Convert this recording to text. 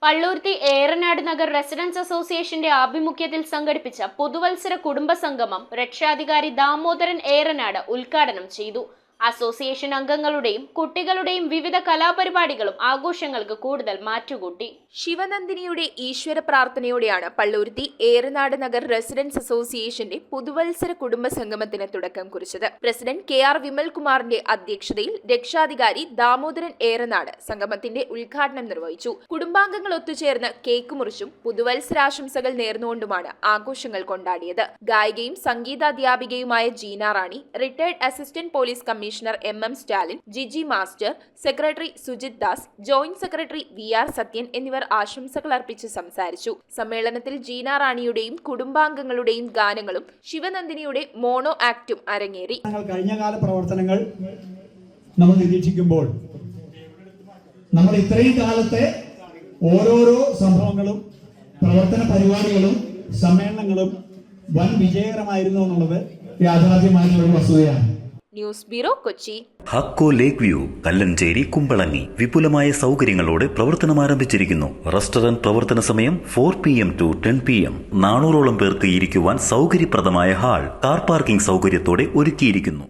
Palluruthy Eranad Nagar residence അസോസിയേഷന്റെ ആഭിമുഖ്യത്തിൽ സംഘടിപ്പിച്ച പുതുവത്സര കുടുംബ സംഗമം രക്ഷാധികാരി ദാമോദരൻ ഏറനാട് ഉദ്ഘാടനം ചെയ്തു. അസോസിയേഷൻ അംഗങ്ങളുടെയും കുട്ടികളുടെയും വിവിധ കലാപരിപാടികളും ആഘോഷങ്ങൾക്ക് കൂടുതൽ മാറ്റുകൂട്ടി. ശിവനന്ദിനിയുടെ ഈശ്വര പ്രാർത്ഥനയോടെയാണ് പള്ളുരുത്തി ഏറനാട് നഗർ റെസിഡൻസ് അസോസിയേഷന്റെ പുതുവത്സര കുടുംബ സംഗമത്തിന് തുടക്കം കുറിച്ചത്. പ്രസിഡന്റ് KR വിമൽകുമാറിന്റെ അധ്യക്ഷതയിൽ രക്ഷാധികാരി ദാമോദരൻ ഏറനാട് സംഗമത്തിന്റെ ഉദ്ഘാടനം നിർവഹിച്ചു. കുടുംബാംഗങ്ങൾ ഒത്തുചേർന്ന് കേക്ക് മുറിച്ചും പുതുവത്സരാശംസകൾ നേർന്നുകൊണ്ടുമാണ് ആഘോഷങ്ങൾ കൊണ്ടാടിയത്. ഗായികയും സംഗീതാധ്യാപികയുമായ Jeena Rani, retired assistant police commissioner MM Stalin, Jiji master, secretary Sujith Das, joint secretary VR Sathyan എന്നിവർ ആശംസകൾ അർപ്പിച്ച് സംസാരിച്ചു. സമ്മേളനത്തിൽ ജീന റാണിയുടെയും കുടുംബാംഗങ്ങളുടെയും ഗാനങ്ങളും ശിവനന്ദിനിയുടെ മോണോ ആക്ടും അരങ്ങേറി. കഴിഞ്ഞകാല പ്രവർത്തനങ്ങൾ നമ്മൾ നിരീക്ഷിക്കുമ്പോൾ നമ്മൾ ഇത്രയും കാലത്തെ ഓരോരോ സംഭവങ്ങളും പ്രവർത്തന പരിപാടികളും സമ്മേളനങ്ങളും വൻ വിജയകരമായിരുന്നു എന്നുള്ളത് യാഥാർത്ഥ്യമായിട്ടുള്ള ഒരു വസ്തുതയാണ്. News bureau, Kochi. ഹക്കോ ലേക്ക് വ്യൂ, കല്ലഞ്ചേരി, കുമ്പളങ്ങി വിപുലമായ സൗകര്യങ്ങളോടെ പ്രവർത്തനം ആരംഭിച്ചിരിക്കുന്നു. റെസ്റ്റോറന്റ് പ്രവർത്തന സമയം 4 PM to 10 PM. 400ഓളം പേർക്ക് ഇരിക്കുവാൻ സൗകര്യപ്രദമായ ഹാൾ, കാർ പാർക്കിംഗ് സൗകര്യത്തോടെ ഒരുക്കിയിരിക്കുന്നു.